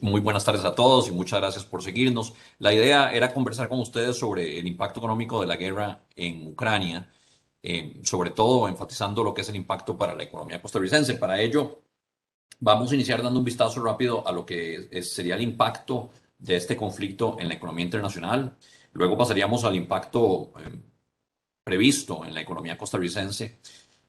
Muy buenas tardes a todos y muchas gracias por seguirnos. La idea era conversar con ustedes sobre el impacto económico de la guerra en Ucrania, sobre todo enfatizando lo que es el impacto para la economía costarricense. Para ello, vamos a iniciar dando un vistazo rápido a lo que sería el impacto de este conflicto en la economía internacional. Luego pasaríamos al impacto previsto en la economía costarricense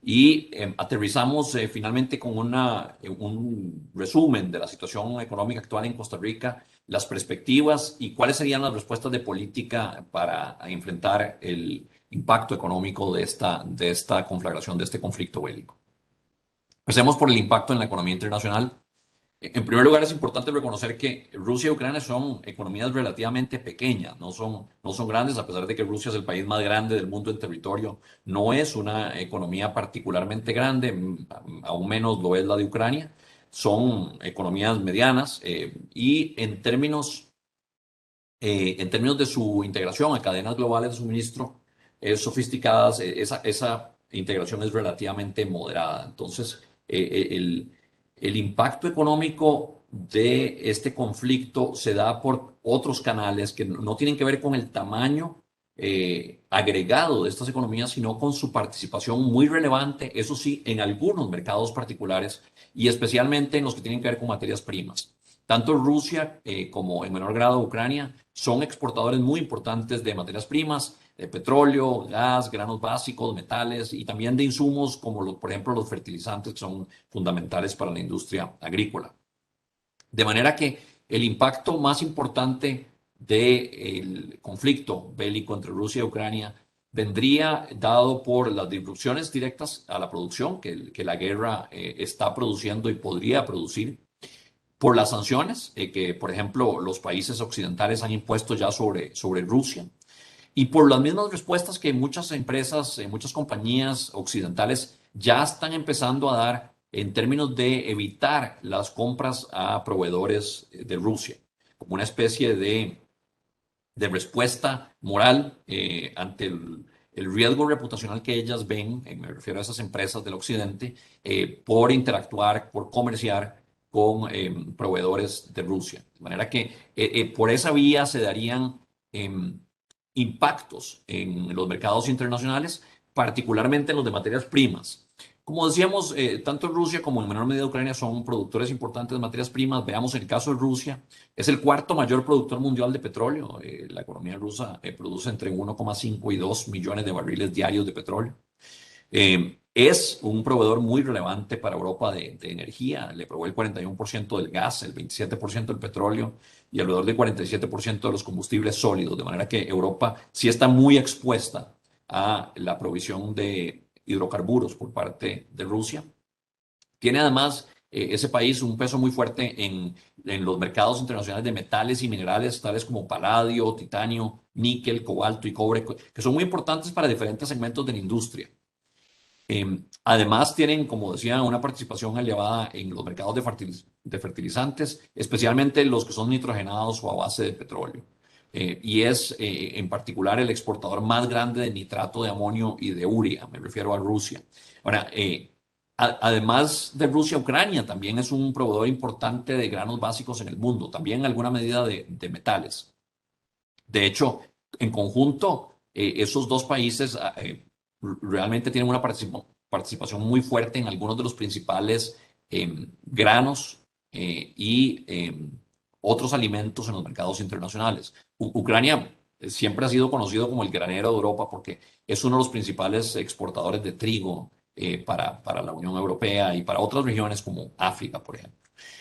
y aterrizamos finalmente con un resumen de la situación económica actual en Costa Rica, las perspectivas y cuáles serían las respuestas de política para enfrentar el impacto económico de esta conflagración, de este conflicto bélico. Empecemos por el impacto en la economía internacional. En primer lugar, es importante reconocer que Rusia y Ucrania son economías relativamente pequeñas, no son grandes, a pesar de que Rusia es el país más grande del mundo en territorio. No es una economía particularmente grande, aún menos lo es la de Ucrania. Son economías medianas y en términos de su integración a cadenas globales de suministro sofisticadas, esa integración es relativamente moderada. Entonces, el impacto económico de este conflicto se da por otros canales que no tienen que ver con el tamaño agregado de estas economías, sino con su participación muy relevante, eso sí, en algunos mercados particulares y especialmente en los que tienen que ver con materias primas. Tanto Rusia como en menor grado Ucrania son exportadores muy importantes de materias primas, de petróleo, gas, granos básicos, metales y también de insumos como, por ejemplo, los fertilizantes que son fundamentales para la industria agrícola. De manera que el impacto más importante del conflicto bélico entre Rusia y Ucrania vendría dado por las disrupciones directas a la producción que la guerra está produciendo y podría producir, por las sanciones que, por ejemplo, los países occidentales han impuesto ya sobre Rusia y por las mismas respuestas que muchas empresas, muchas compañías occidentales ya están empezando a dar en términos de evitar las compras a proveedores de Rusia, como una especie de respuesta moral ante el riesgo reputacional que ellas ven, me refiero a esas empresas del occidente, por interactuar, por comerciar con proveedores de Rusia. De manera que por esa vía se darían impactos en los mercados internacionales, particularmente en los de materias primas. Como decíamos, tanto Rusia como en menor medida Ucrania son productores importantes de materias primas. Veamos el caso de Rusia. Es el cuarto mayor productor mundial de petróleo. La economía rusa produce entre 1,5 y 2 millones de barriles diarios de petróleo. Es un proveedor muy relevante para Europa de energía. Le provee el 41% del gas, el 27% del petróleo y alrededor del 47% de los combustibles sólidos. De manera que Europa sí está muy expuesta a la provisión de hidrocarburos por parte de Rusia. Tiene además ese país un peso muy fuerte en los mercados internacionales de metales y minerales, tales como paladio, titanio, níquel, cobalto y cobre, que son muy importantes para diferentes segmentos de la industria. Además, tienen, como decía, una participación elevada en los mercados de fertilizantes, especialmente los que son nitrogenados o a base de petróleo. Y es en particular el exportador más grande de nitrato de amonio y de urea, me refiero a Rusia. Ahora, además de Rusia, Ucrania también es un proveedor importante de granos básicos en el mundo, también en alguna medida de metales. De hecho, en conjunto, esos dos países realmente tienen una participación muy fuerte en algunos de los principales granos y otros alimentos en los mercados internacionales. Ucrania siempre ha sido conocido como el granero de Europa porque es uno de los principales exportadores de trigo para la Unión Europea y para otras regiones como África, por ejemplo.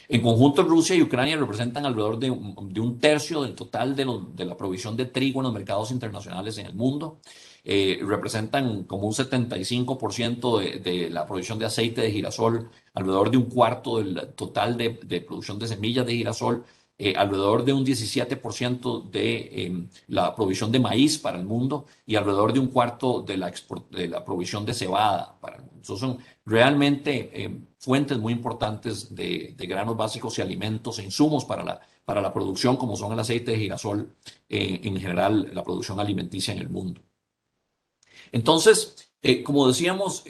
En conjunto, Rusia y Ucrania representan alrededor de un tercio del total de la provisión de trigo en los mercados internacionales en el mundo. Representan como un 75% de la provisión de aceite de girasol, alrededor de un cuarto del total de producción de semillas de girasol, alrededor de un 17% de la provisión de maíz para el mundo y alrededor de un cuarto de la provisión de cebada para el mundo. Esos son realmente fuentes muy importantes de granos básicos y alimentos e insumos para la producción, como son el aceite de girasol, en general la producción alimenticia en el mundo. Entonces, Como decíamos,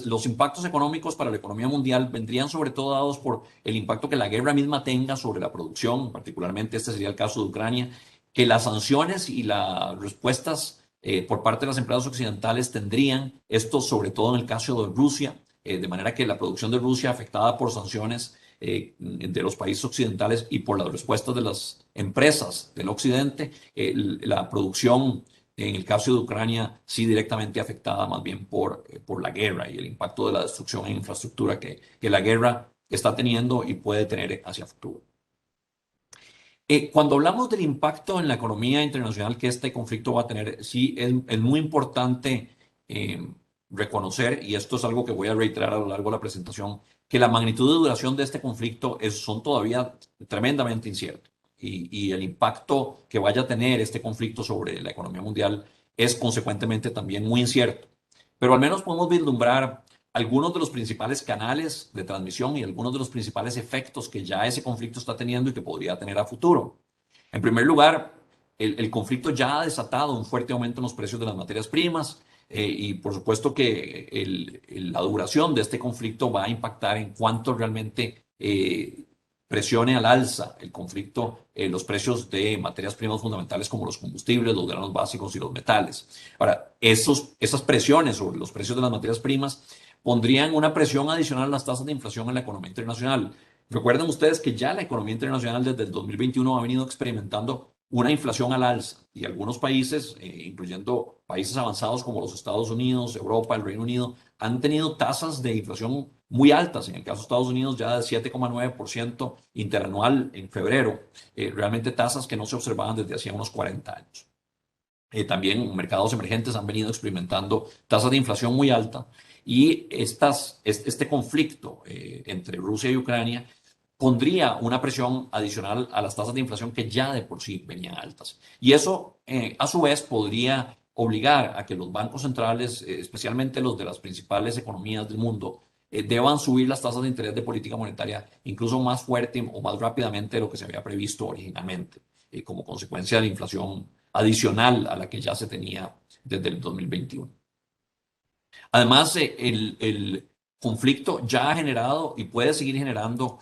los impactos económicos para la economía mundial vendrían sobre todo dados por el impacto que la guerra misma tenga sobre la producción, particularmente este sería el caso de Ucrania, que las sanciones y las respuestas por parte de las empresas occidentales tendrían, esto sobre todo en el caso de Rusia, de manera que la producción de Rusia afectada por sanciones de los países occidentales y por las respuestas de las empresas del occidente, la producción en el caso de Ucrania, sí directamente afectada más bien por la guerra y el impacto de la destrucción en infraestructura que la guerra está teniendo y puede tener hacia futuro. Cuando hablamos del impacto en la economía internacional que este conflicto va a tener, sí es muy importante eh, reconocer, y esto es algo que voy a reiterar a lo largo de la presentación, que la magnitud de duración de este conflicto son todavía tremendamente inciertos. Y el impacto que vaya a tener este conflicto sobre la economía mundial es consecuentemente también muy incierto. Pero al menos podemos vislumbrar algunos de los principales canales de transmisión y algunos de los principales efectos que ya ese conflicto está teniendo y que podría tener a futuro. En primer lugar, el conflicto ya ha desatado un fuerte aumento en los precios de las materias primas y por supuesto que la duración de este conflicto va a impactar en cuánto realmente presione al alza el conflicto los precios de materias primas fundamentales como los combustibles, los granos básicos y los metales. Ahora, esas presiones sobre los precios de las materias primas pondrían una presión adicional a las tasas de inflación en la economía internacional. Recuerden ustedes que ya la economía internacional desde el 2021 ha venido experimentando una inflación al alza y algunos países, incluyendo países avanzados como los Estados Unidos, Europa, el Reino Unido, han tenido tasas de inflación muy altas. En el caso de Estados Unidos ya de 7,9% interanual en febrero, realmente tasas que no se observaban desde hacía unos 40 años. También mercados emergentes han venido experimentando tasas de inflación muy altas y este conflicto entre Rusia y Ucrania pondría una presión adicional a las tasas de inflación que ya de por sí venían altas. Y eso, a su vez, podría obligar a que los bancos centrales, especialmente los de las principales economías del mundo, deban subir las tasas de interés de política monetaria incluso más fuerte o más rápidamente de lo que se había previsto originalmente, como consecuencia de la inflación adicional a la que ya se tenía desde el 2021. Además, el conflicto ya ha generado y puede seguir generando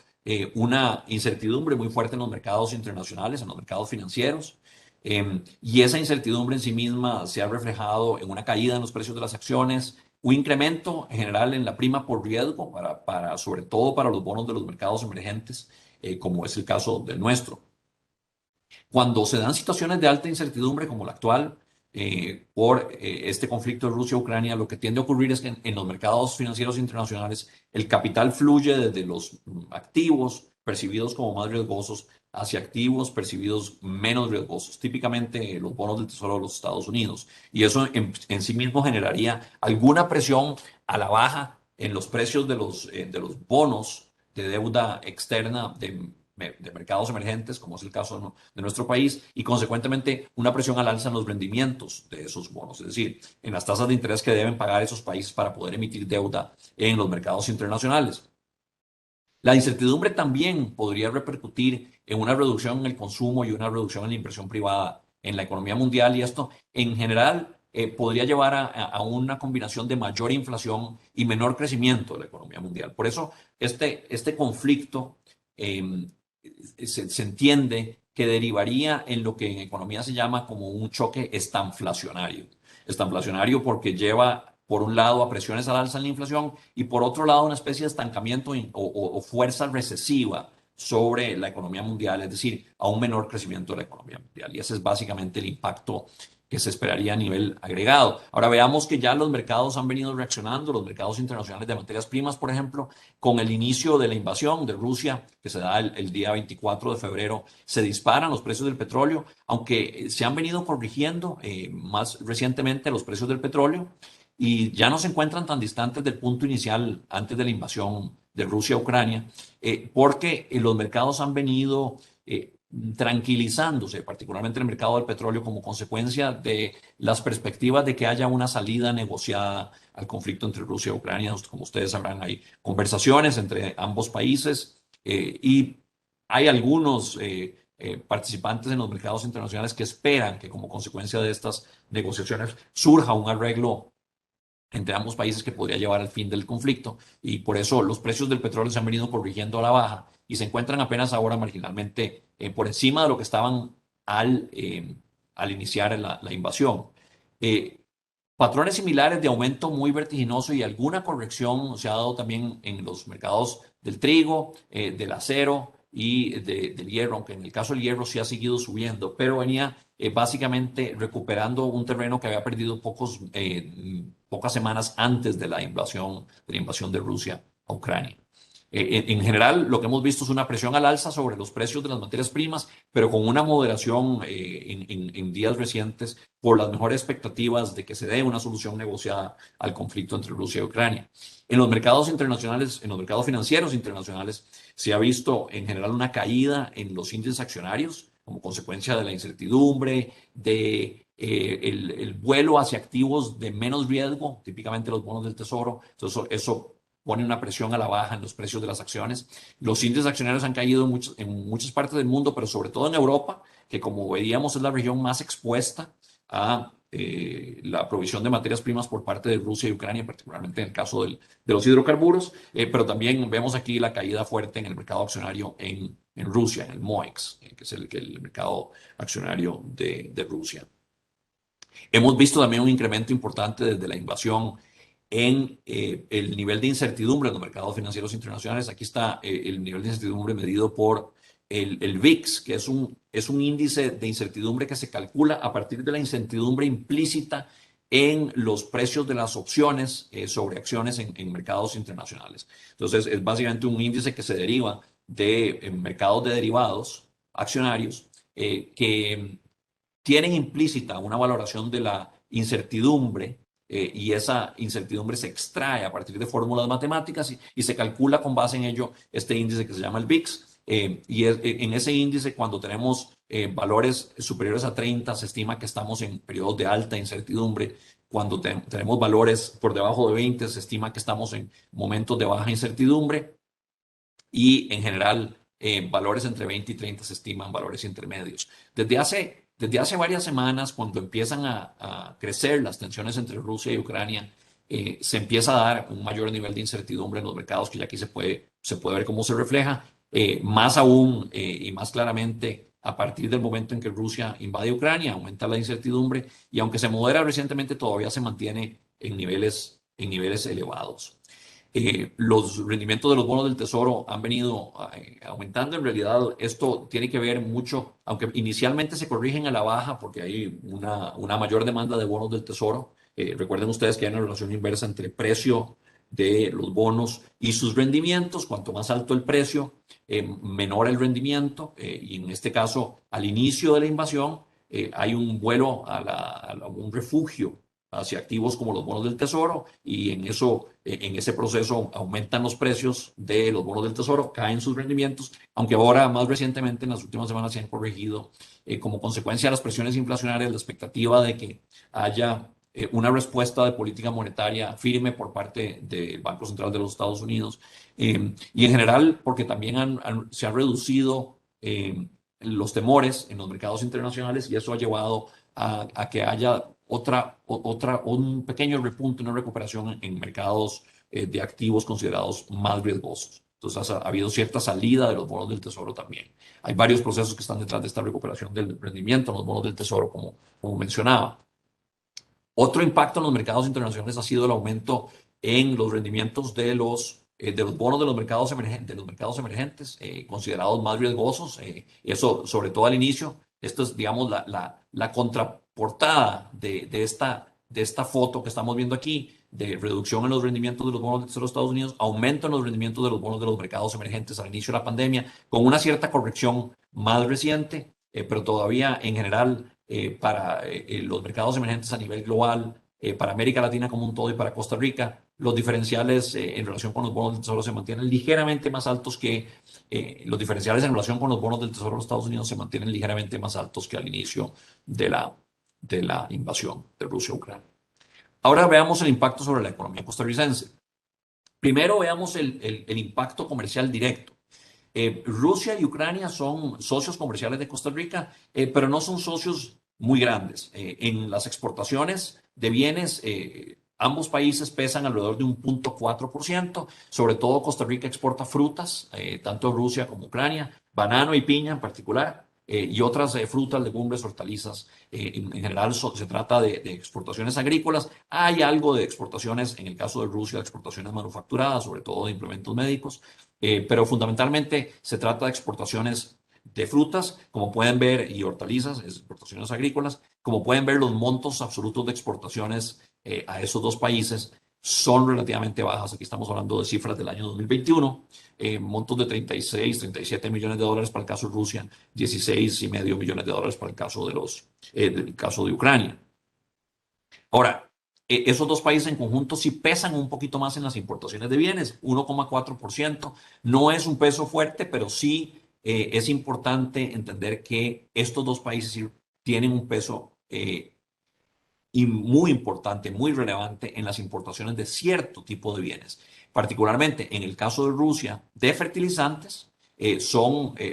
una incertidumbre muy fuerte en los mercados internacionales, en los mercados financieros. Y esa incertidumbre en sí misma se ha reflejado en una caída en los precios de las acciones, un incremento en general en la prima por riesgo, sobre todo para los bonos de los mercados emergentes, como es el caso del nuestro. Cuando se dan situaciones de alta incertidumbre como la actual, por este conflicto de Rusia-Ucrania, lo que tiende a ocurrir es que en los mercados financieros internacionales el capital fluye desde los activos percibidos como más riesgosos hacia activos percibidos menos riesgosos, típicamente los bonos del Tesoro de los Estados Unidos. Y eso en sí mismo generaría alguna presión a la baja en los precios de los bonos de deuda externa de mercados emergentes, como es el caso de nuestro país, y consecuentemente una presión al alza en los rendimientos de esos bonos, es decir, en las tasas de interés que deben pagar esos países para poder emitir deuda en los mercados internacionales. La incertidumbre también podría repercutir en una reducción en el consumo y una reducción en la inversión privada en la economía mundial y esto en general podría llevar a una combinación de mayor inflación y menor crecimiento de la economía mundial. Por eso este conflicto eh, se entiende que derivaría en lo que en economía se llama como un choque estanflacionario. Estanflacionario porque lleva, por un lado, a presiones al alza en la inflación y por otro lado, una especie de estancamiento o fuerza recesiva sobre la economía mundial, es decir, a un menor crecimiento de la economía mundial. Y ese es básicamente el impacto que se esperaría a nivel agregado. Ahora veamos que ya los mercados han venido reaccionando, los mercados internacionales de materias primas, por ejemplo, con el inicio de la invasión de Rusia, que se da el día 24 de febrero, se disparan los precios del petróleo, aunque se han venido corrigiendo más recientemente los precios del petróleo y ya no se encuentran tan distantes del punto inicial antes de la invasión de Rusia a Ucrania, porque los mercados han venido tranquilizándose, particularmente el mercado del petróleo, como consecuencia de las perspectivas de que haya una salida negociada al conflicto entre Rusia y Ucrania. Como ustedes sabrán, hay conversaciones entre ambos países y hay algunos participantes en los mercados internacionales que esperan que como consecuencia de estas negociaciones surja un arreglo entre ambos países que podría llevar al fin del conflicto, y por eso los precios del petróleo se han venido corrigiendo a la baja y se encuentran apenas ahora marginalmente por encima de lo que estaban al iniciar la invasión. Eh, Patrones similares de aumento muy vertiginoso y alguna corrección se ha dado también en los mercados del trigo, del acero y del hierro, aunque en el caso del hierro sí ha seguido subiendo, pero venía básicamente recuperando un terreno que había perdido pocas semanas antes de la invasión de Rusia a Ucrania. En general, lo que hemos visto es una presión al alza sobre los precios de las materias primas, pero con una moderación en días recientes por las mejores expectativas de que se dé una solución negociada al conflicto entre Rusia y Ucrania. En los mercados internacionales, en los mercados financieros internacionales, se ha visto en general una caída en los índices accionarios como consecuencia de la incertidumbre, el vuelo hacia activos de menos riesgo, típicamente los bonos del tesoro. Entonces, eso pone una presión a la baja en los precios de las acciones. Los índices accionarios han caído en muchas partes del mundo, pero sobre todo en Europa, que como veíamos es la región más expuesta a la provisión de materias primas por parte de Rusia y Ucrania, particularmente en el caso de los hidrocarburos, pero también vemos aquí la caída fuerte en el mercado accionario en Rusia, en el MOEX, que es el mercado accionario de Rusia. Hemos visto también un incremento importante desde la invasión en el nivel de incertidumbre en los mercados financieros internacionales. Aquí está el nivel de incertidumbre medido por el VIX, que es un índice de incertidumbre que se calcula a partir de la incertidumbre implícita en los precios de las opciones sobre acciones en mercados internacionales. Entonces, es básicamente un índice que se deriva de mercados de derivados accionarios que tienen implícita una valoración de la incertidumbre y esa incertidumbre se extrae a partir de fórmulas matemáticas y se calcula con base en ello este índice que se llama el VIX. En ese índice, cuando tenemos valores superiores a 30, se estima que estamos en periodos de alta incertidumbre. Cuando tenemos valores por debajo de 20, se estima que estamos en momentos de baja incertidumbre. Y en general, valores entre 20 y 30 se estiman valores intermedios. Desde hace varias semanas, cuando empiezan a crecer las tensiones entre Rusia y Ucrania, se empieza a dar un mayor nivel de incertidumbre en los mercados, que ya aquí se puede ver cómo se refleja, más aún y más claramente a partir del momento en que Rusia invade Ucrania, aumenta la incertidumbre y aunque se modera recientemente, todavía se mantiene en niveles elevados. Los rendimientos de los bonos del tesoro han venido aumentando. En realidad, esto tiene que ver mucho, aunque inicialmente se corrigen a la baja porque hay una mayor demanda de bonos del tesoro. Recuerden ustedes que hay una relación inversa entre precio de los bonos y sus rendimientos. Cuanto más alto el precio, menor el rendimiento. Y en este caso, al inicio de la invasión, hay un vuelo a un refugio hacia activos como los bonos del tesoro y en ese proceso aumentan los precios de los bonos del tesoro, caen sus rendimientos, aunque ahora más recientemente en las últimas semanas se han corregido como consecuencia de las presiones inflacionarias, la expectativa de que haya una respuesta de política monetaria firme por parte del Banco Central de los Estados Unidos y en general porque también se han reducido los temores en los mercados internacionales y eso ha llevado a que haya un pequeño repunte, una recuperación en mercados de activos considerados más riesgosos. Entonces ha habido cierta salida de los bonos del tesoro también. Hay varios procesos que están detrás de esta recuperación del rendimiento en los bonos del tesoro, como mencionaba. Otro impacto en los mercados internacionales ha sido el aumento en los rendimientos de los bonos de los mercados emergentes, considerados más riesgosos. Eso, sobre todo al inicio, esto es, digamos, la contraportada de esta foto que estamos viendo aquí, de reducción en los rendimientos de los bonos de los Estados Unidos, aumento en los rendimientos de los bonos de los mercados emergentes al inicio de la pandemia, con una cierta corrección más reciente, pero todavía en general para los mercados emergentes a nivel global, para América Latina como un todo y para Costa Rica, los diferenciales en relación con los bonos del tesoro se mantienen ligeramente más altos que los diferenciales en relación con los bonos del tesoro de los Estados Unidos se mantienen ligeramente más altos que al inicio de la invasión de Rusia a Ucrania. Ahora veamos el impacto sobre la economía costarricense. Primero veamos el impacto comercial directo. Rusia y Ucrania son socios comerciales de Costa Rica, pero no son socios muy grandes. En las exportaciones de bienes, ambos países pesan alrededor de un 0.4%. Sobre todo Costa Rica exporta frutas, tanto Rusia como Ucrania, banano y piña en particular, y otras frutas, legumbres, hortalizas. En general se trata de exportaciones agrícolas. Hay algo de exportaciones, en el caso de Rusia, de exportaciones manufacturadas, sobre todo de implementos médicos, pero fundamentalmente se trata de exportaciones de frutas, como pueden ver, y hortalizas, exportaciones agrícolas. Como pueden ver, los montos absolutos de exportaciones a esos dos países son relativamente bajas. Aquí estamos hablando de cifras del año 2021, montos de 36, 37 millones de dólares para el caso de Rusia, 16,5 millones de dólares para el caso del caso de Ucrania. Ahora, esos dos países en conjunto sí pesan un poquito más en las importaciones de bienes, 1,4%. No es un peso fuerte, pero sí es importante entender que estos dos países sí tienen un peso y muy importante, muy relevante en las importaciones de cierto tipo de bienes. Particularmente en el caso de Rusia, de fertilizantes,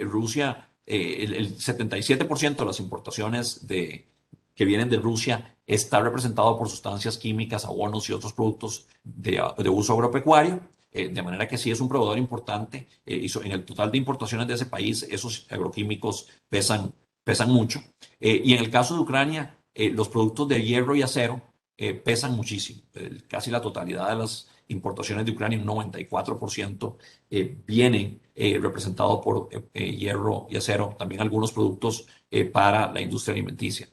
Rusia, el 77% de las importaciones que vienen de Rusia está representado por sustancias químicas, abonos y otros productos de uso agropecuario. De manera que sí es un proveedor importante en el total de importaciones de ese país, esos agroquímicos pesan mucho. Y en el caso de Ucrania, los productos de hierro y acero pesan muchísimo. Casi la totalidad de las importaciones de Ucrania, un 94%, vienen representados por hierro y acero, también algunos productos para la industria alimenticia.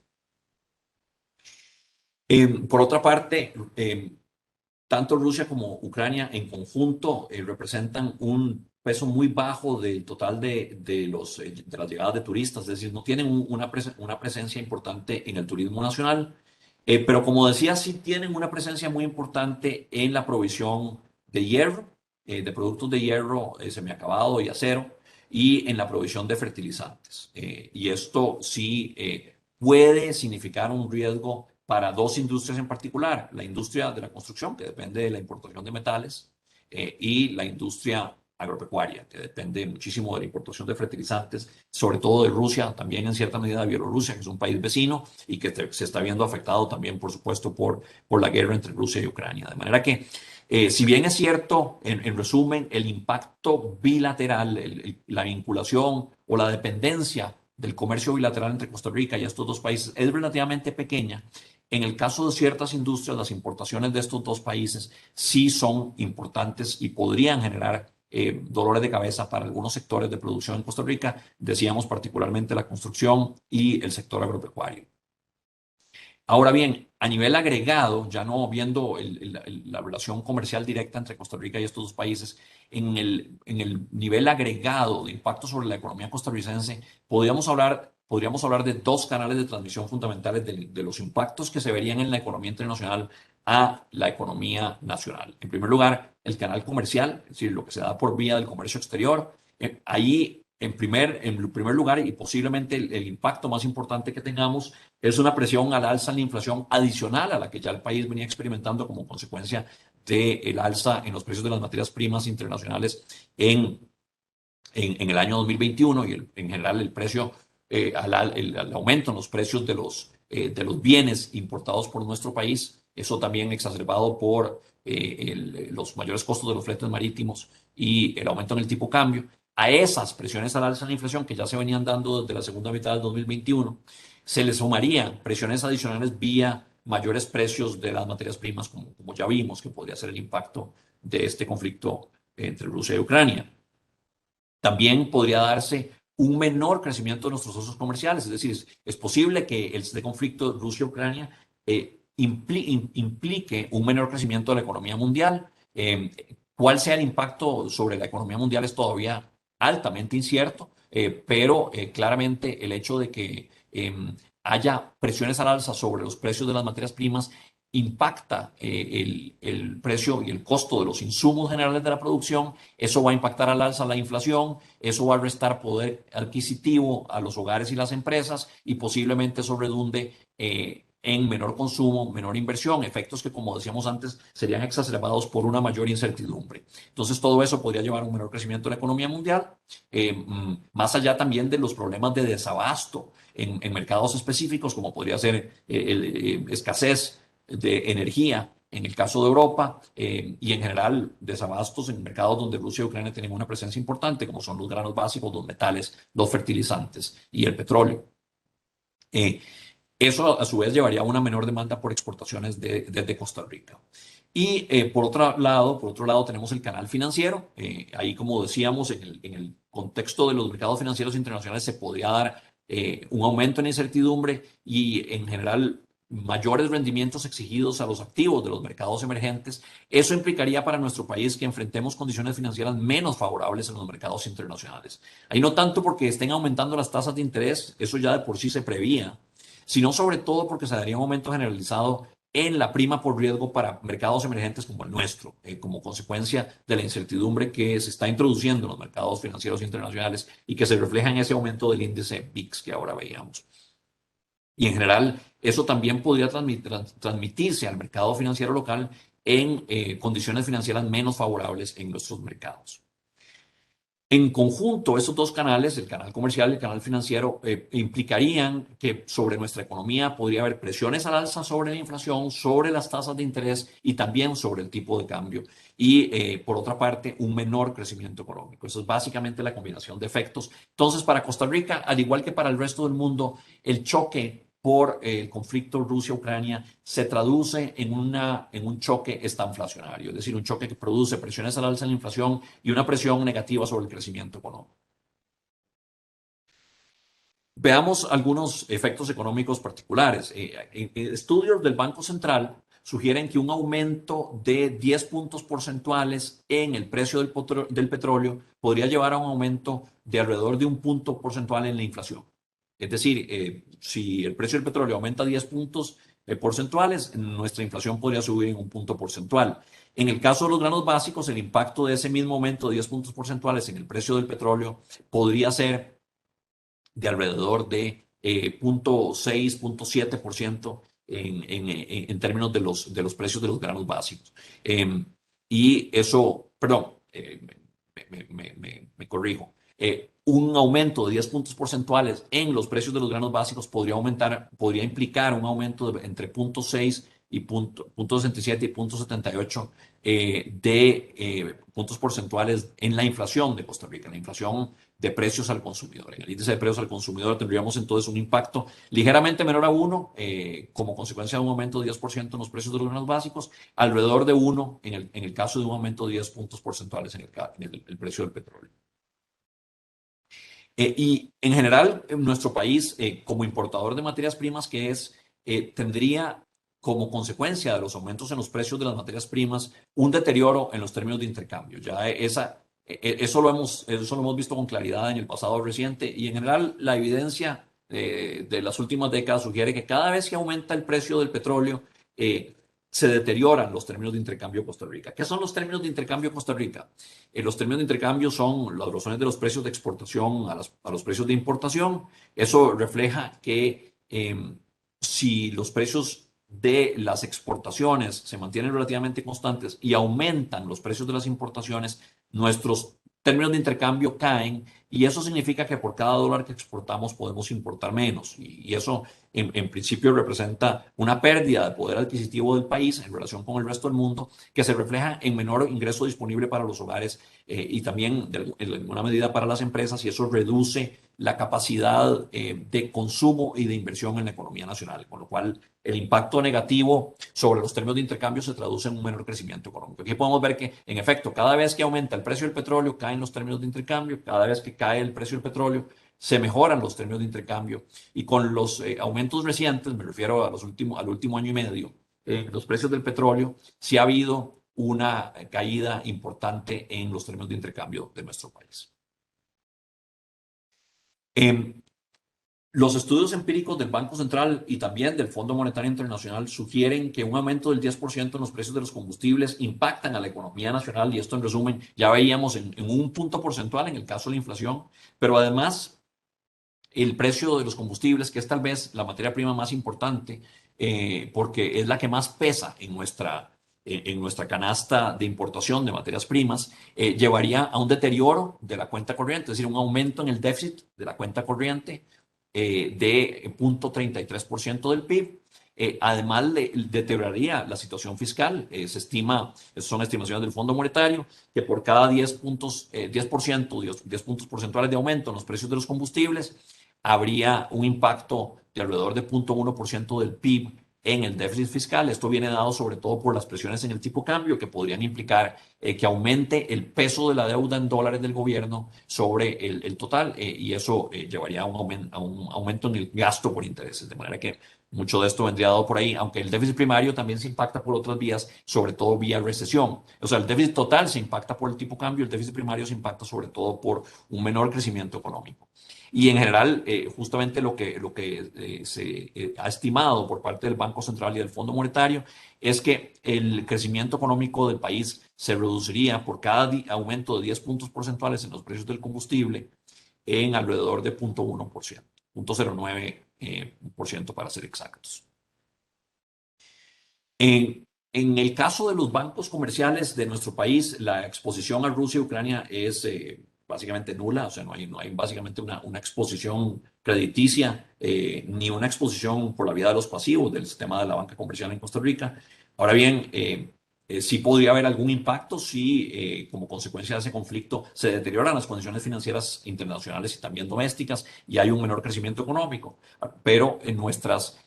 Por otra parte, tanto Rusia como Ucrania en conjunto representan un peso muy bajo del total de las llegadas de turistas, es decir, no tienen una presencia importante en el turismo nacional, pero como decía, sí tienen una presencia muy importante en la provisión de hierro, de productos de hierro semiacabado y acero, y en la provisión de fertilizantes. Y esto sí puede significar un riesgo para dos industrias en particular: la industria de la construcción, que depende de la importación de metales, y la industria agropecuaria, que depende muchísimo de la importación de fertilizantes, sobre todo de Rusia, también en cierta medida de Bielorrusia, que es un país vecino y que se está viendo afectado también, por supuesto, por la guerra entre Rusia y Ucrania. De manera que, si bien es cierto, en resumen, el impacto bilateral, la vinculación o la dependencia del comercio bilateral entre Costa Rica y estos dos países es relativamente pequeña, en el caso de ciertas industrias, las importaciones de estos dos países sí son importantes y podrían generar dolores de cabeza para algunos sectores de producción en Costa Rica, decíamos particularmente la construcción y el sector agropecuario. Ahora bien, a nivel agregado, ya no viendo la relación comercial directa entre Costa Rica y estos dos países, en el nivel agregado de impacto sobre la economía costarricense, podríamos hablar de dos canales de transmisión fundamentales de los impactos que se verían en la economía internacional a la economía nacional. En primer lugar, el canal comercial, es decir, lo que se da por vía del comercio exterior. Ahí, en primer lugar, y posiblemente el impacto más importante que tengamos, es una presión al alza en la inflación adicional a la que ya el país venía experimentando como consecuencia del alza en los precios de las materias primas internacionales en el año 2021, y en general el precio, el aumento en los precios de los bienes importados por nuestro país. Eso también exacerbado por los mayores costos de los fletes marítimos y el aumento en el tipo cambio. A esas presiones al alza en la inflación que ya se venían dando desde la segunda mitad del 2021, se le sumarían presiones adicionales vía mayores precios de las materias primas, como ya vimos que podría ser el impacto de este conflicto entre Rusia y Ucrania. También podría darse un menor crecimiento de nuestros socios comerciales. Es decir, es posible que este conflicto Rusia-Ucrania implique un menor crecimiento de la economía mundial. ¿Cuál sea el impacto sobre la economía mundial? Es todavía altamente incierto, pero claramente el hecho de que haya presiones al alza sobre los precios de las materias primas impacta el precio y el costo de los insumos generales de la producción. Eso va a impactar al alza la inflación, eso va a restar poder adquisitivo a los hogares y las empresas, y posiblemente eso redunde en menor consumo, menor inversión, efectos que, como decíamos antes, serían exacerbados por una mayor incertidumbre. Entonces, todo eso podría llevar a un menor crecimiento de la economía mundial, más allá también de los problemas de desabasto en mercados específicos, como podría ser escasez de energía en el caso de Europa, y en general desabastos en mercados donde Rusia y Ucrania tienen una presencia importante, como son los granos básicos, los metales, los fertilizantes y el petróleo. Eh, Eso a su vez llevaría a una menor demanda por exportaciones desde Costa Rica. Y por otro lado tenemos el canal financiero. Ahí, como decíamos, en el contexto de los mercados financieros internacionales se podría dar un aumento en incertidumbre y en general mayores rendimientos exigidos a los activos de los mercados emergentes. Eso implicaría para nuestro país que enfrentemos condiciones financieras menos favorables en los mercados internacionales. Ahí no tanto porque estén aumentando las tasas de interés, eso ya de por sí se prevía, sino sobre todo porque se daría un aumento generalizado en la prima por riesgo para mercados emergentes como el nuestro, como consecuencia de la incertidumbre que se está introduciendo en los mercados financieros internacionales y que se refleja en ese aumento del índice VIX que ahora veíamos. Y en general, eso también podría transmitirse al mercado financiero local en condiciones financieras menos favorables en nuestros mercados. En conjunto, esos dos canales, el canal comercial y el canal financiero, implicarían que sobre nuestra economía podría haber presiones al alza sobre la inflación, sobre las tasas de interés y también sobre el tipo de cambio. Y por otra parte, un menor crecimiento económico. Eso es básicamente la combinación de efectos. Entonces, para Costa Rica, al igual que para el resto del mundo, el choque por el conflicto Rusia-Ucrania se traduce en un choque estanflacionario, es decir, un choque que produce presiones al alza en la inflación y una presión negativa sobre el crecimiento económico. Veamos algunos efectos económicos particulares. Estudios del Banco Central sugieren que un aumento de 10 puntos porcentuales en el precio del petróleo podría llevar a un aumento de alrededor de un punto porcentual en la inflación. Es decir, si el precio del petróleo aumenta 10 puntos porcentuales, nuestra inflación podría subir en un punto porcentual. En el caso de los granos básicos, el impacto de ese mismo aumento de 10 puntos porcentuales en el precio del petróleo podría ser de alrededor de 0.6, 0.7% en términos de los precios de los granos básicos. Y eso, perdón, me corrijo. Un aumento de 10 puntos porcentuales en los precios de los granos básicos podría implicar un aumento de entre 0.6 y 0.67 y 0.78 de puntos porcentuales en la inflación de Costa Rica, en la inflación de precios al consumidor. En el índice de precios al consumidor tendríamos entonces un impacto ligeramente menor a 1 como consecuencia de un aumento de 10% en los precios de los granos básicos, alrededor de 1 en el caso de un aumento de 10 puntos porcentuales en el precio del petróleo. Y en general, en nuestro país, como importador de materias primas que es, tendría como consecuencia de los aumentos en los precios de las materias primas un deterioro en los términos de intercambio. Ya eso lo hemos visto con claridad en el pasado reciente y en general la evidencia de las últimas décadas sugiere que cada vez que aumenta el precio del petróleo, se deterioran los términos de intercambio Costa Rica. ¿Qué son los términos de intercambio Costa Rica? Los términos de intercambio son las razones de los precios de exportación a los precios de importación. Eso refleja que si los precios de las exportaciones se mantienen relativamente constantes y aumentan los precios de las importaciones, nuestros términos de intercambio caen y eso significa que por cada dólar que exportamos podemos importar menos y eso en principio representa una pérdida de poder adquisitivo del país en relación con el resto del mundo que se refleja en menor ingreso disponible para los hogares y también en alguna medida para las empresas y eso reduce la capacidad de consumo y de inversión en la economía nacional, con lo cual el impacto negativo sobre los términos de intercambio se traduce en un menor crecimiento económico. Aquí podemos ver que, en efecto, cada vez que aumenta el precio del petróleo, caen los términos de intercambio, cada vez que cae el precio del petróleo, se mejoran los términos de intercambio y con los aumentos recientes, me refiero al último año y medio, los precios del petróleo, sí ha habido una caída importante en los términos de intercambio de nuestro país. Los estudios empíricos del Banco Central y también del Fondo Monetario Internacional sugieren que un aumento del 10% en los precios de los combustibles impactan a la economía nacional y esto en resumen ya veíamos en un punto porcentual en el caso de la inflación, pero además el precio de los combustibles, que es tal vez la materia prima más importante porque es la que más pesa en nuestra canasta de importación de materias primas, llevaría a un deterioro de la cuenta corriente, es decir, un aumento en el déficit de la cuenta corriente de 0.33% del PIB Además, deterioraría la situación fiscal. Se estima, son estimaciones del Fondo Monetario, que por cada 10 puntos, 10%, 10 puntos porcentuales de aumento en los precios de los combustibles, habría un impacto de alrededor de 0,1% del PIB en el déficit fiscal. Esto viene dado sobre todo por las presiones en el tipo cambio que podrían implicar que aumente el peso de la deuda en dólares del gobierno sobre el total, y eso llevaría a un aumento en el gasto por intereses. De manera que mucho de esto vendría dado por ahí, aunque el déficit primario también se impacta por otras vías, sobre todo vía recesión. O sea, el déficit total se impacta por el tipo cambio, el déficit primario se impacta sobre todo por un menor crecimiento económico. Y en general, justamente lo que se ha estimado por parte del Banco Central y del Fondo Monetario es que el crecimiento económico del país se reduciría por cada aumento de 10 puntos porcentuales en los precios del combustible en alrededor de 0,1%, 0,09% para ser exactos. En el caso de los bancos comerciales de nuestro país, la exposición a Rusia y Ucrania es básicamente nula. O sea, no hay básicamente una exposición crediticia, ni una exposición por la vía de los pasivos del sistema de la banca comercial en Costa Rica. Ahora bien, sí podría haber algún impacto si, como consecuencia de ese conflicto, se deterioran las condiciones financieras internacionales y también domésticas y hay un menor crecimiento económico. Pero en nuestras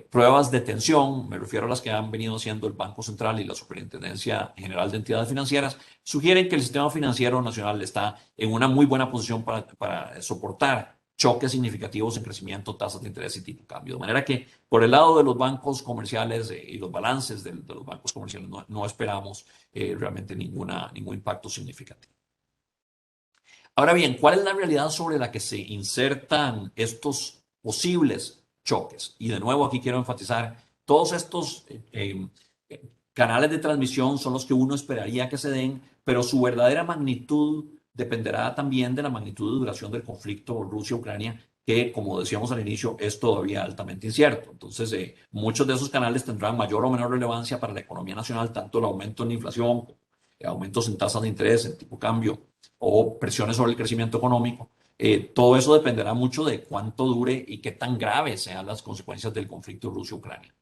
pruebas de tensión, me refiero a las que han venido haciendo el Banco Central y la Superintendencia General de Entidades Financieras, sugieren que el sistema financiero nacional está en una muy buena posición para soportar choques significativos en crecimiento, tasas de interés y tipo de cambio. De manera que por el lado de los bancos comerciales y los balances de los bancos comerciales no esperamos realmente ningún impacto significativo. Ahora bien, ¿cuál es la realidad sobre la que se insertan estos posibles choques? Y de nuevo aquí quiero enfatizar, todos estos canales de transmisión son los que uno esperaría que se den, pero su verdadera magnitud dependerá también de la magnitud de duración del conflicto Rusia-Ucrania, que, como decíamos al inicio, es todavía altamente incierto. Entonces, muchos de esos canales tendrán mayor o menor relevancia para la economía nacional, tanto el aumento en la inflación, aumentos en tasas de interés, en tipo de cambio o presiones sobre el crecimiento económico. Todo eso dependerá mucho de cuánto dure y qué tan graves sean las consecuencias del conflicto Rusia-Ucrania.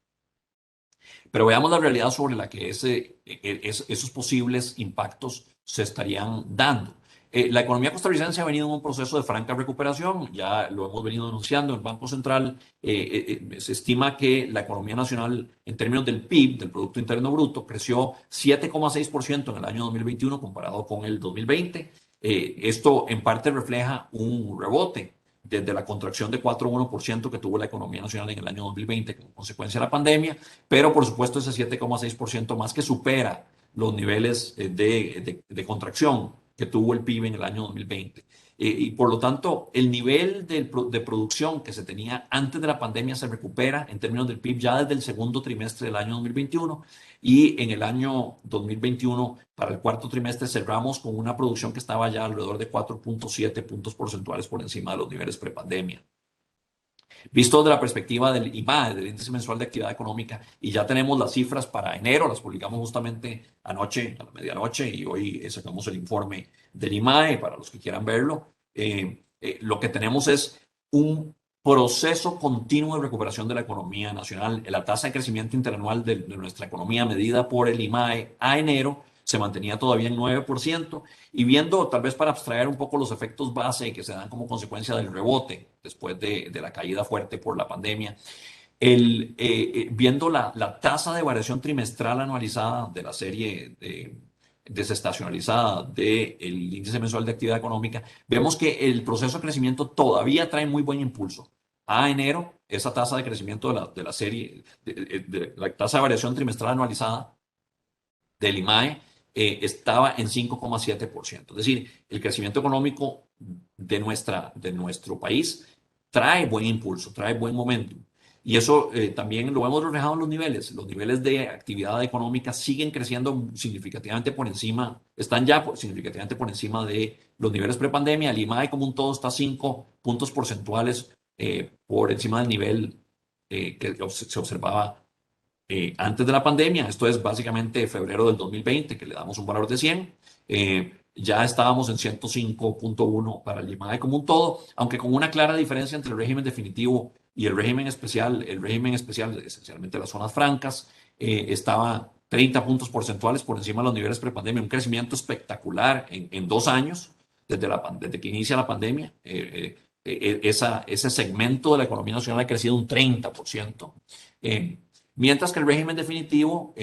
Pero veamos la realidad sobre la que esos posibles impactos se estarían dando. La economía costarricense ha venido en un proceso de franca recuperación, ya lo hemos venido anunciando en el Banco Central. Se estima que la economía nacional, en términos del PIB, del Producto Interno Bruto, creció 7,6% en el año 2021 comparado con el 2020. Esto en parte refleja un rebote desde la contracción de 4,1% que tuvo la economía nacional en el año 2020 como consecuencia de la pandemia, pero por supuesto ese 7,6% más que supera los niveles de contracción que tuvo el PIB en el año 2020. Y por lo tanto, el nivel de producción que se tenía antes de la pandemia se recupera en términos del PIB ya desde el segundo trimestre del año 2021, y en el año 2021, para el cuarto trimestre, cerramos con una producción que estaba ya alrededor de 4,7 puntos porcentuales por encima de los niveles prepandemia. Visto desde la perspectiva del IMAE, del Índice Mensual de Actividad Económica, y ya tenemos las cifras para enero, las publicamos justamente anoche, a la medianoche, y hoy sacamos el informe del IMAE para los que quieran verlo. Lo que tenemos es un proceso continuo de recuperación de la economía nacional. La tasa de crecimiento interanual de nuestra economía medida por el IMAE a enero se mantenía todavía en 9%, y viendo, tal vez para abstraer un poco los efectos base que se dan como consecuencia del rebote después de la caída fuerte por la pandemia, viendo la tasa de variación trimestral anualizada de la serie desestacionalizada del índice mensual de actividad económica, vemos que el proceso de crecimiento todavía trae muy buen impulso. A enero, esa tasa de crecimiento de la serie, de la tasa de variación trimestral anualizada del IMAE, estaba en 5,7%. Es decir, el crecimiento económico de nuestro país trae buen impulso, trae buen momento. Y eso también lo hemos reflejado en los niveles. Los niveles de actividad económica siguen creciendo significativamente por encima, están ya significativamente por encima de los niveles prepandemia. El IMAE como un todo está 5 puntos porcentuales por encima del nivel que se observaba antes de la pandemia. Esto es básicamente febrero del 2020, que le damos un valor de 100. Ya estábamos en 105,1 para el IMAE como un todo, aunque con una clara diferencia entre el régimen definitivo y el régimen especial, esencialmente las zonas francas, estaba 30 puntos porcentuales por encima de los niveles prepandemia, un crecimiento espectacular en 2 años, desde que inicia la pandemia. Ese segmento de la economía nacional ha crecido un 30%, eh, mientras que el régimen definitivo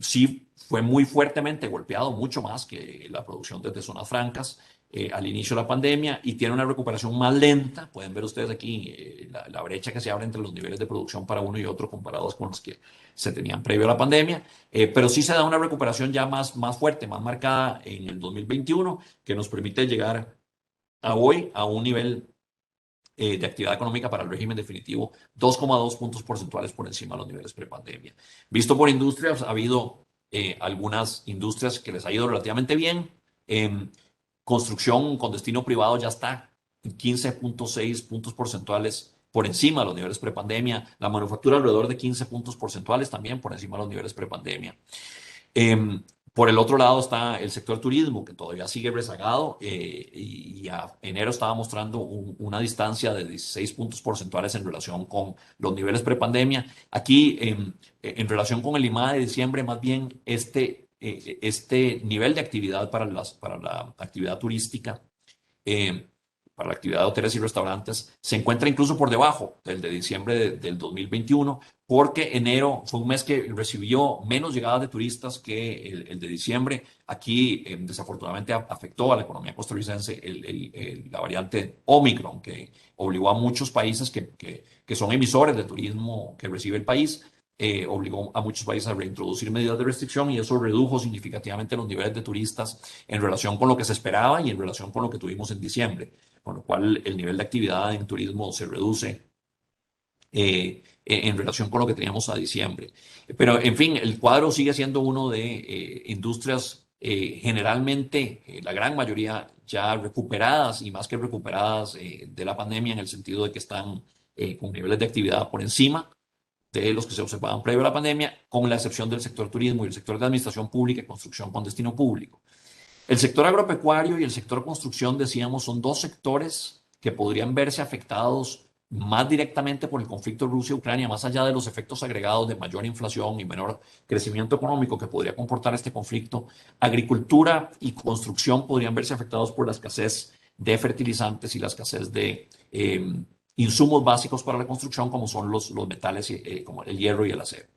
sí fue muy fuertemente golpeado, mucho más que la producción desde zonas francas al inicio de la pandemia, y tiene una recuperación más lenta. Pueden ver ustedes aquí la brecha que se abre entre los niveles de producción para uno y otro comparados con los que se tenían previo a la pandemia, pero sí se da una recuperación ya más fuerte, más marcada en el 2021, que nos permite llegar a hoy a un nivel de actividad económica para el régimen definitivo 2,2 puntos porcentuales por encima de los niveles prepandemia. Visto por industrias, ha habido algunas industrias que les ha ido relativamente bien. Construcción con destino privado ya está en 15,6 puntos porcentuales por encima de los niveles prepandemia. La manufactura alrededor de 15 puntos porcentuales también por encima de los niveles prepandemia. Eh, por el otro lado está el sector turismo, que todavía sigue rezagado, y a enero estaba mostrando una distancia de 16 puntos porcentuales en relación con los niveles prepandemia. Aquí, en relación con el IMAA de diciembre, más bien este nivel de actividad para la actividad turística, eh, para la actividad de hoteles y restaurantes, se encuentra incluso por debajo del de diciembre del 2021, porque enero fue un mes que recibió menos llegadas de turistas que el de diciembre. Aquí, desafortunadamente, afectó a la economía costarricense la variante Omicron, que obligó a muchos países que son emisores de turismo que recibe el país, obligó a muchos países a reintroducir medidas de restricción, y eso redujo significativamente los niveles de turistas en relación con lo que se esperaba y en relación con lo que tuvimos en diciembre, con lo cual el nivel de actividad en turismo se reduce en relación con lo que teníamos a diciembre. Pero, en fin, el cuadro sigue siendo uno de industrias generalmente, la gran mayoría ya recuperadas, y más que recuperadas de la pandemia, en el sentido de que están con niveles de actividad por encima de los que se observaban previo a la pandemia, con la excepción del sector turismo y el sector de administración pública y construcción con destino público. El sector agropecuario y el sector construcción, decíamos, son dos sectores que podrían verse afectados más directamente por el conflicto Rusia-Ucrania, más allá de los efectos agregados de mayor inflación y menor crecimiento económico que podría comportar este conflicto. Agricultura y construcción podrían verse afectados por la escasez de fertilizantes y la escasez de insumos básicos para la construcción, como son los metales, como el hierro y el acero.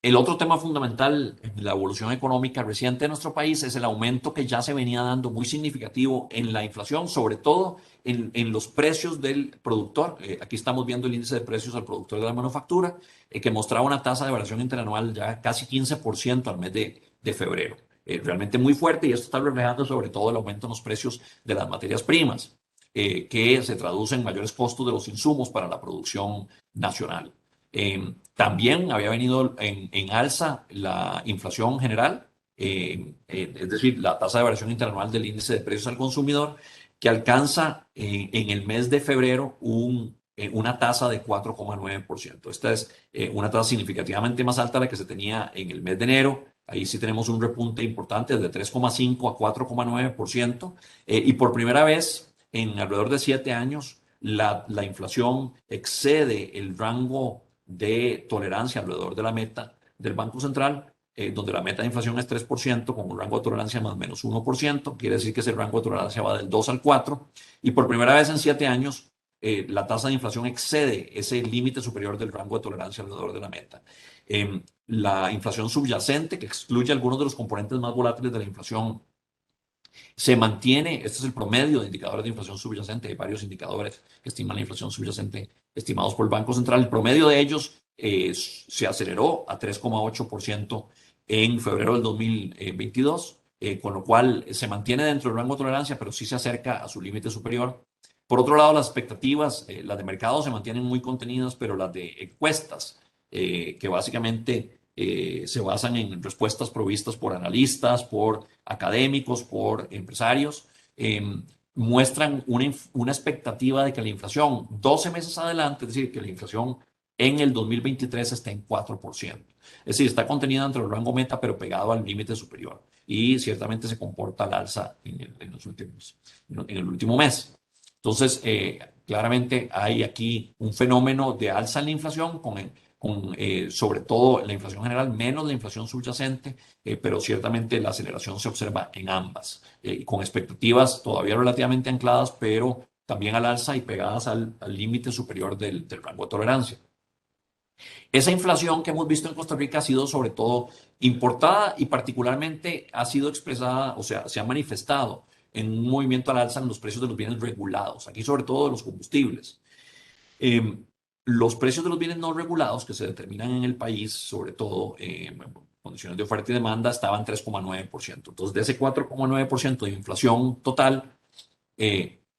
El otro tema fundamental en la evolución económica reciente de nuestro país es el aumento que ya se venía dando muy significativo en la inflación, sobre todo en los precios del productor. Aquí estamos viendo el índice de precios al productor de la manufactura, que mostraba una tasa de variación interanual ya casi 15% al mes de febrero. Realmente muy fuerte, y esto está reflejando sobre todo el aumento en los precios de las materias primas, que se traduce en mayores costos de los insumos para la producción nacional. También había venido en alza la inflación general, es decir, la tasa de variación interanual del índice de precios al consumidor, que alcanza en el mes de febrero una tasa de 4,9%. Esta es una tasa significativamente más alta de la que se tenía en el mes de enero. Ahí sí tenemos un repunte importante de 3,5 a 4,9%, y por primera vez en alrededor de 7 años la inflación excede el rango de tolerancia alrededor de la meta del Banco Central, donde la meta de inflación es 3%, con un rango de tolerancia más o menos 1%. Quiere decir que ese rango de tolerancia va del 2 al 4, y por primera vez en 7 años la tasa de inflación excede ese límite superior del rango de tolerancia alrededor de la meta. La inflación subyacente, que excluye algunos de los componentes más volátiles de la inflación, se mantiene. Este es el promedio de indicadores de inflación subyacente. Hay varios indicadores que estiman la inflación subyacente estimados por el Banco Central. El promedio de ellos se aceleró a 3,8% en febrero del 2022, con lo cual se mantiene dentro del rango de tolerancia, pero sí se acerca a su límite superior. Por otro lado, las expectativas, las de mercado, se mantienen muy contenidas, pero las de encuestas, que básicamente se basan en respuestas provistas por analistas, por académicos, por empresarios, muestran una expectativa de que la inflación 12 meses adelante, es decir, que la inflación en el 2023 está en 4%. Es decir, está contenida dentro del rango meta, pero pegado al límite superior. Y ciertamente se comporta al alza en el último mes. Entonces, claramente hay aquí un fenómeno de alza en la inflación, sobre todo la inflación general, menos la inflación subyacente, pero ciertamente la aceleración se observa en ambas, con expectativas todavía relativamente ancladas, pero también al alza y pegadas al límite superior del rango de tolerancia. Esa inflación que hemos visto en Costa Rica ha sido sobre todo importada y particularmente ha sido expresada, o sea, se ha manifestado en un movimiento al alza en los precios de los bienes regulados, aquí sobre todo de los combustibles. Eh, los precios de los bienes no regulados que se determinan en el país, sobre todo en condiciones de oferta y demanda, estaban 3,9%. Entonces, de ese 4,9% de inflación total,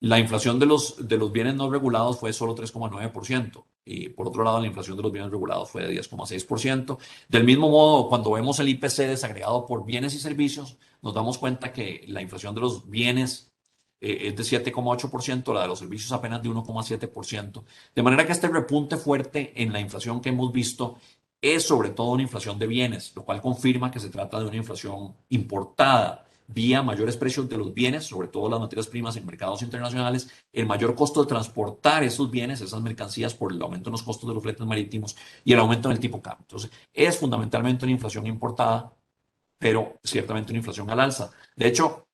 la inflación de los bienes no regulados fue solo 3,9%. Y por otro lado, la inflación de los bienes regulados fue de 10,6%. Del mismo modo, cuando vemos el IPC desagregado por bienes y servicios, nos damos cuenta que la inflación de los bienes es de 7,8%, la de los servicios apenas de 1,7%. De manera que este repunte fuerte en la inflación que hemos visto es sobre todo una inflación de bienes, lo cual confirma que se trata de una inflación importada vía mayores precios de los bienes, sobre todo las materias primas en mercados internacionales, el mayor costo de transportar esos bienes, esas mercancías, por el aumento en los costos de los fletes marítimos y el aumento en el tipo cambio. Entonces, es fundamentalmente una inflación importada, pero ciertamente una inflación al alza. De hecho,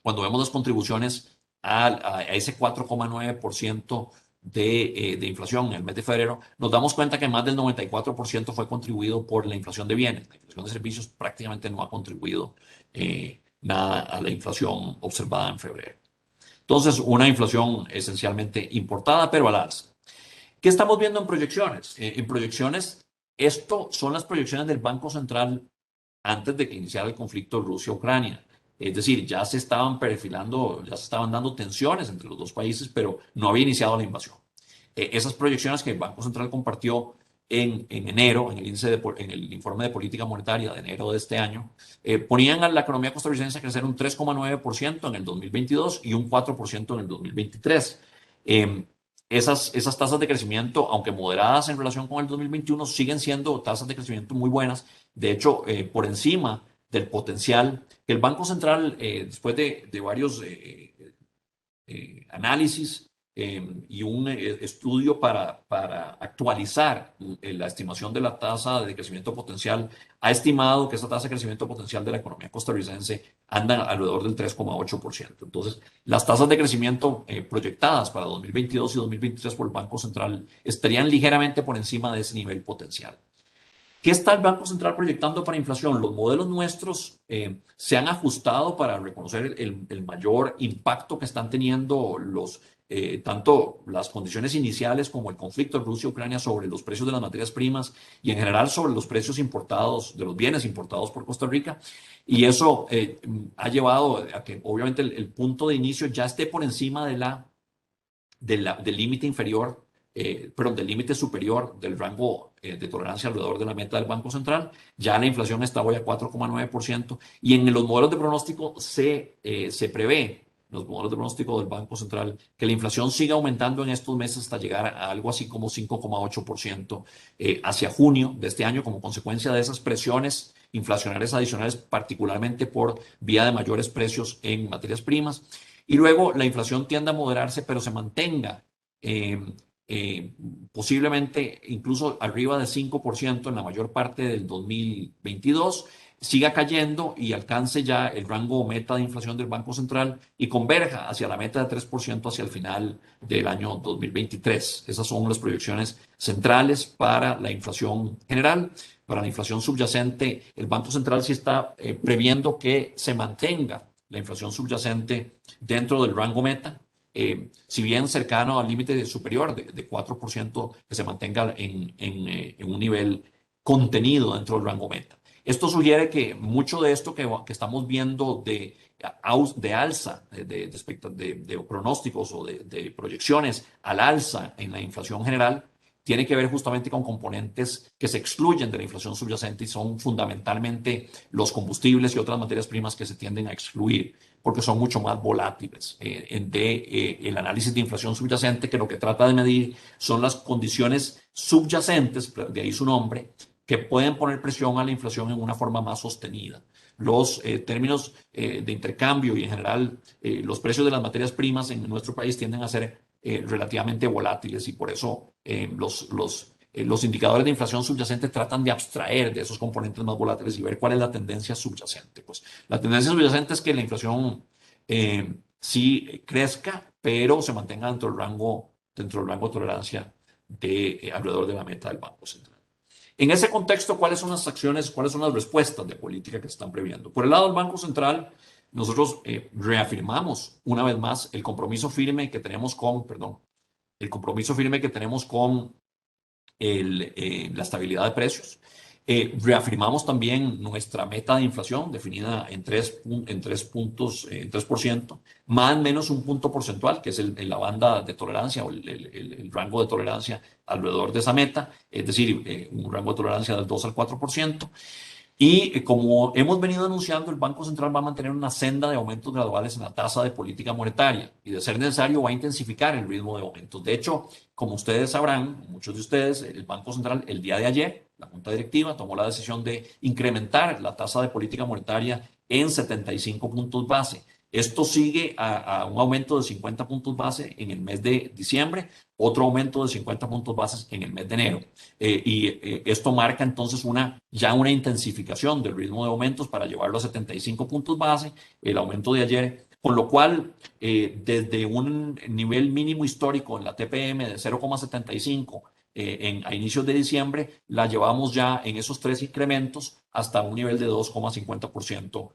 cuando vemos las contribuciones a ese 4,9% de inflación en el mes de febrero, nos damos cuenta que más del 94% fue contribuido por la inflación de bienes. La inflación de servicios prácticamente no ha contribuido nada a la inflación observada en febrero. Entonces, una inflación esencialmente importada, pero al alza. ¿Qué estamos viendo en proyecciones? En proyecciones, esto son las proyecciones del Banco Central antes de que iniciara el conflicto Rusia-Ucrania. Es decir, ya se estaban perfilando, ya se estaban dando tensiones entre los dos países, pero no había iniciado la invasión. Esas proyecciones que el Banco Central compartió en enero, en el informe de política monetaria de enero de este año, ponían a la economía costarricense a crecer un 3,9% en el 2022 y un 4% en el 2023. Esas tasas de crecimiento, aunque moderadas en relación con el 2021, siguen siendo tasas de crecimiento muy buenas. De hecho, por encima del potencial que el Banco Central, después de varios análisis y un estudio para actualizar la estimación de la tasa de crecimiento potencial, ha estimado que esa tasa de crecimiento potencial de la economía costarricense anda alrededor del 3,8%. Entonces, las tasas de crecimiento proyectadas para 2022 y 2023 por el Banco Central estarían ligeramente por encima de ese nivel potencial. ¿Qué está el Banco Central proyectando para inflación? Los modelos nuestros se han ajustado para reconocer el mayor impacto que están teniendo tanto las condiciones iniciales como el conflicto de Rusia-Ucrania sobre los precios de las materias primas y en general sobre los precios importados, de los bienes importados por Costa Rica. Y eso ha llevado a que obviamente el punto de inicio ya esté por encima del límite inferior, perdón, del límite superior del rango de tolerancia alrededor de la meta del Banco Central. Ya la inflación está hoy a 4,9% y en los modelos de pronóstico se prevé, los modelos de pronóstico del Banco Central, que la inflación siga aumentando en estos meses hasta llegar a algo así como 5,8% hacia junio de este año como consecuencia de esas presiones inflacionarias adicionales, particularmente por vía de mayores precios en materias primas. Y luego la inflación tiende a moderarse, pero se mantenga eh, eh, posiblemente incluso arriba del 5% en la mayor parte del 2022, siga cayendo y alcance ya el rango meta de inflación del Banco Central y converja hacia la meta de 3% hacia el final del año 2023. Esas son las proyecciones centrales para la inflación general. Para la inflación subyacente, el Banco Central sí está previendo que se mantenga la inflación subyacente dentro del rango meta, si bien cercano al límite superior de 4%, que se mantenga en un nivel contenido dentro del rango meta. Esto sugiere que mucho de esto que estamos viendo de alza, de pronósticos o de proyecciones al alza en la inflación general, tiene que ver justamente con componentes que se excluyen de la inflación subyacente y son fundamentalmente los combustibles y otras materias primas que se tienden a excluir porque son mucho más volátiles. El análisis de inflación subyacente, que lo que trata de medir son las condiciones subyacentes, de ahí su nombre, que pueden poner presión a la inflación en una forma más sostenida. los términos de intercambio y en general los precios de las materias primas en nuestro país tienden a ser relativamente volátiles y por eso los indicadores de inflación subyacente tratan de abstraer de esos componentes más volátiles y ver cuál es la tendencia subyacente. Pues la tendencia subyacente es que la inflación sí crezca, pero se mantenga dentro del rango de tolerancia de alrededor de la meta del Banco Central. En ese contexto, ¿cuáles son las acciones, cuáles son las respuestas de política que se están previendo? Por el lado del Banco Central, nosotros reafirmamos una vez más el compromiso firme que tenemos el compromiso firme que tenemos con la estabilidad de precios. Reafirmamos también nuestra meta de inflación definida en 3%, más o menos un punto porcentual, que es la banda de tolerancia o el rango de tolerancia alrededor de esa meta, es decir, un rango de tolerancia del 2 al 4%. Y como hemos venido anunciando, el Banco Central va a mantener una senda de aumentos graduales en la tasa de política monetaria y, de ser necesario, va a intensificar el ritmo de aumentos. De hecho, como ustedes sabrán, muchos de ustedes, el Banco Central el día de ayer, la Junta Directiva, tomó la decisión de incrementar la tasa de política monetaria en 75 puntos base. Esto sigue a un aumento de 50 puntos base en el mes de diciembre, otro aumento de 50 puntos base en el mes de enero. Esto marca entonces ya una intensificación del ritmo de aumentos para llevarlo a 75 puntos base, el aumento de ayer, con lo cual desde un nivel mínimo histórico en la TPM de 0,75 a inicios de diciembre, la llevamos ya en esos tres incrementos hasta un nivel de 2,50%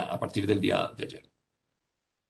a partir del día de ayer.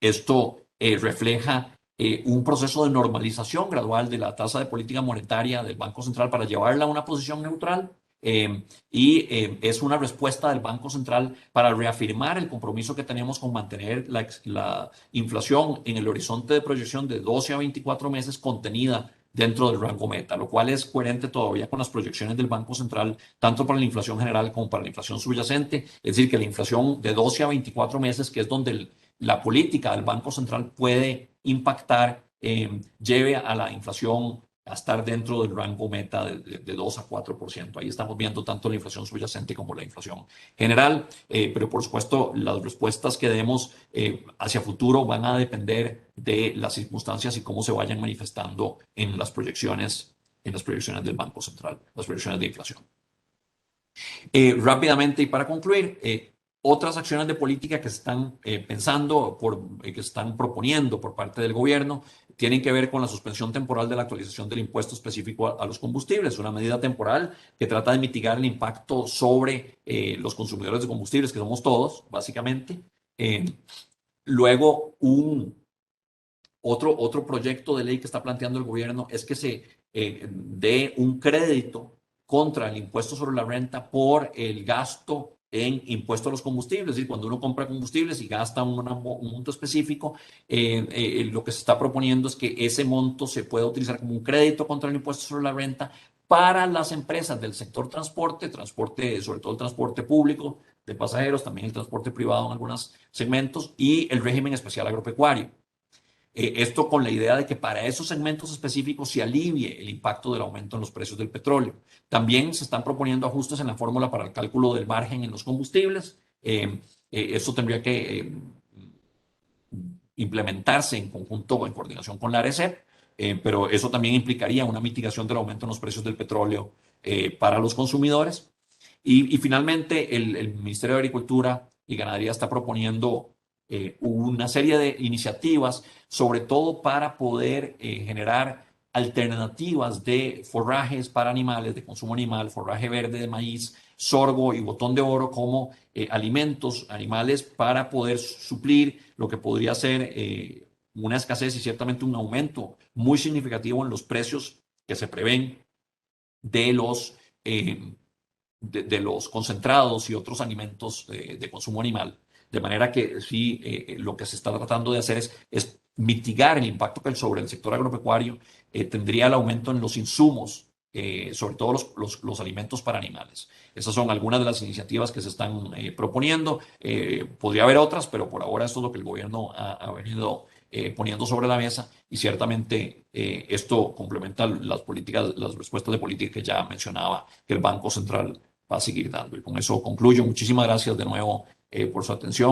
Esto refleja un proceso de normalización gradual de la tasa de política monetaria del Banco Central para llevarla a una posición neutral. Es una respuesta del Banco Central para reafirmar el compromiso que tenemos con mantener la inflación en el horizonte de proyección de 12 a 24 meses contenida dentro del rango meta, lo cual es coherente todavía con las proyecciones del Banco Central, tanto para la inflación general como para la inflación subyacente. Es decir, que la inflación de 12 a 24 meses, que es donde la política del Banco Central puede impactar, lleve a la inflación a estar dentro del rango meta de 2 a 4%. Ahí estamos viendo tanto la inflación subyacente como la inflación general, pero por supuesto las respuestas que demos hacia futuro van a depender de las circunstancias y cómo se vayan manifestando en las proyecciones del Banco Central, las proyecciones de inflación. Rápidamente y para concluir, otras acciones de política que se están pensando, que se están proponiendo por parte del gobierno, tienen que ver con la suspensión temporal de la actualización del impuesto específico a los combustibles, una medida temporal que trata de mitigar el impacto sobre los consumidores de combustibles, que somos todos, básicamente. Luego, otro proyecto de ley que está planteando el gobierno es que se dé un crédito contra el impuesto sobre la renta por el gasto en impuesto a los combustibles. Es decir, cuando uno compra combustibles y gasta un monto específico, lo que se está proponiendo es que ese monto se pueda utilizar como un crédito contra el impuesto sobre la renta para las empresas del sector transporte, sobre todo el transporte público de pasajeros, también el transporte privado en algunos segmentos y el régimen especial agropecuario. Esto con la idea de que para esos segmentos específicos se alivie el impacto del aumento en los precios del petróleo. También se están proponiendo ajustes en la fórmula para el cálculo del margen en los combustibles. Esto tendría que implementarse en conjunto o en coordinación con la ARECEP, pero eso también implicaría una mitigación del aumento en los precios del petróleo para los consumidores. Y finalmente, el Ministerio de Agricultura y Ganadería está proponiendo una serie de iniciativas, sobre todo para poder generar alternativas de forrajes para animales, de consumo animal, forraje verde de maíz, sorgo y botón de oro como alimentos animales para poder suplir lo que podría ser una escasez y ciertamente un aumento muy significativo en los precios que se prevén de los concentrados y otros alimentos de consumo animal. De manera que sí, lo que se está tratando de hacer es mitigar el impacto que sobre el sector agropecuario tendría el aumento en los insumos, sobre todo los alimentos para animales. Esas son algunas de las iniciativas que se están proponiendo. Podría haber otras, pero por ahora esto es lo que el gobierno ha venido poniendo sobre la mesa y ciertamente esto complementa las respuestas de política que ya mencionaba que el Banco Central va a seguir dando. Y con eso concluyo. Muchísimas gracias de nuevo por su atención.